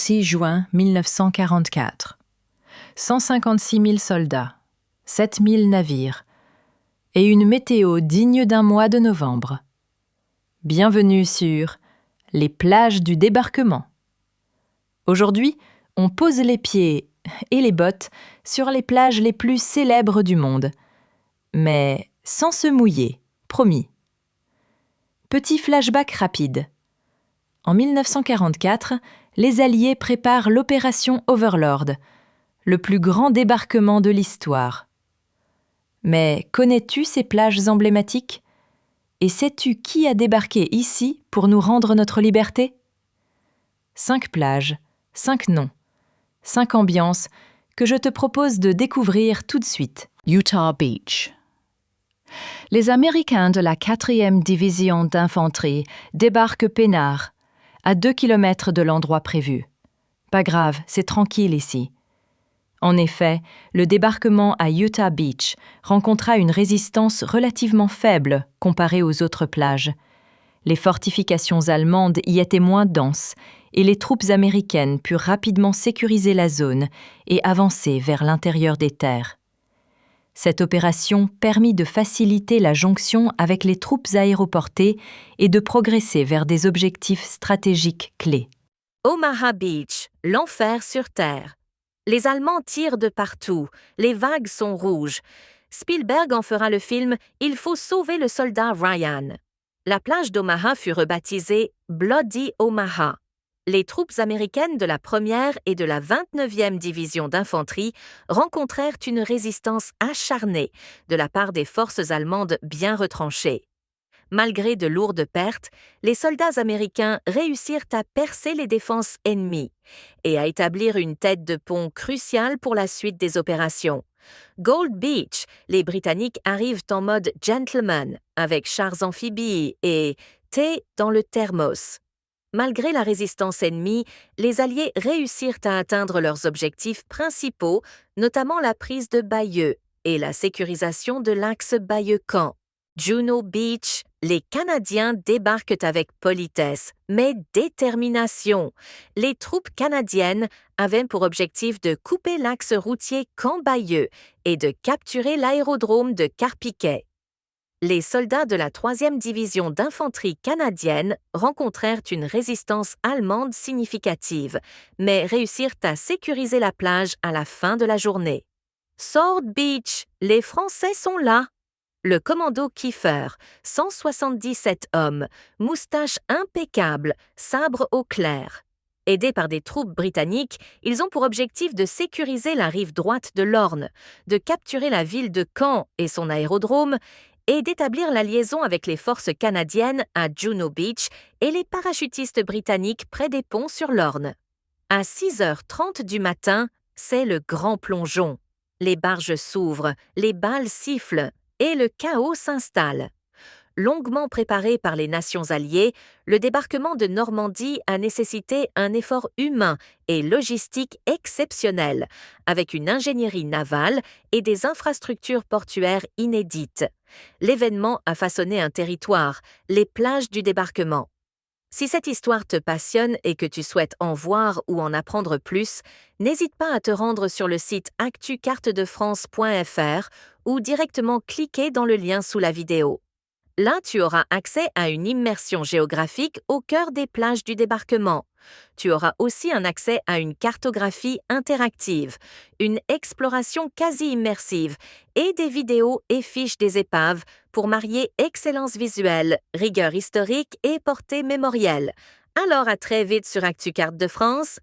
6 juin 1944. 156 000 soldats, 7 000 navires et une météo digne d'un mois de novembre. Bienvenue sur les plages du débarquement. Aujourd'hui, on pose les pieds et les bottes sur les plages les plus célèbres du monde. Mais sans se mouiller, promis. Petit flashback rapide. En 1944, les Alliés préparent l'opération Overlord, le plus grand débarquement de l'histoire. Mais connais-tu ces plages emblématiques ? Et sais-tu qui a débarqué ici pour nous rendre notre liberté ? 5 plages, 5 noms, 5 ambiances que je te propose de découvrir tout de suite. Utah Beach. Les Américains de la 4e division d'infanterie débarquent peinards, à 2 kilomètres de l'endroit prévu. Pas grave, c'est tranquille ici. En effet, le débarquement à Utah Beach rencontra une résistance relativement faible comparée aux autres plages. Les fortifications allemandes y étaient moins denses et les troupes américaines purent rapidement sécuriser la zone et avancer vers l'intérieur des terres. Cette opération permit de faciliter la jonction avec les troupes aéroportées et de progresser vers des objectifs stratégiques clés. Omaha Beach, l'enfer sur terre. Les Allemands tirent de partout, les vagues sont rouges. Spielberg en fera le film « Il faut sauver le soldat Ryan ». La plage d'Omaha fut rebaptisée « Bloody Omaha ». Les troupes américaines de la 1e et de la 29e division d'infanterie rencontrèrent une résistance acharnée de la part des forces allemandes bien retranchées. Malgré de lourdes pertes, les soldats américains réussirent à percer les défenses ennemies et à établir une tête de pont cruciale pour la suite des opérations. Gold Beach, les Britanniques arrivent en mode gentleman, avec chars amphibies et thé dans le thermos. Malgré la résistance ennemie, les Alliés réussirent à atteindre leurs objectifs principaux, notamment la prise de Bayeux et la sécurisation de l'axe Bayeux-Caen. Juno Beach, les Canadiens débarquent avec politesse, mais détermination. Les troupes canadiennes avaient pour objectif de couper l'axe routier Caen-Bayeux et de capturer l'aérodrome de Carpiquet. Les soldats de la 3e division d'infanterie canadienne rencontrèrent une résistance allemande significative, mais réussirent à sécuriser la plage à la fin de la journée. Sword Beach, les Français sont là. Le commando Kiefer, 177 hommes, moustache impeccable, sabre au clair. Aidés par des troupes britanniques, ils ont pour objectif de sécuriser la rive droite de l'Orne, de capturer la ville de Caen et son aérodrome, et d'établir la liaison avec les forces canadiennes à Juno Beach et les parachutistes britanniques près des ponts sur l'Orne. À 6h30 du matin, c'est le grand plongeon. Les barges s'ouvrent, les balles sifflent, et le chaos s'installe. Longuement préparé par les nations alliées, le débarquement de Normandie a nécessité un effort humain et logistique exceptionnel, avec une ingénierie navale et des infrastructures portuaires inédites. L'événement a façonné un territoire, les plages du débarquement. Si cette histoire te passionne et que tu souhaites en voir ou en apprendre plus, n'hésite pas à te rendre sur le site actucartedefrance.fr ou directement cliquer dans le lien sous la vidéo. Là, tu auras accès à une immersion géographique au cœur des plages du débarquement. Tu auras aussi un accès à une cartographie interactive, une exploration quasi immersive et des vidéos et fiches des épaves pour marier excellence visuelle, rigueur historique et portée mémorielle. Alors à très vite sur ActuCarte de France.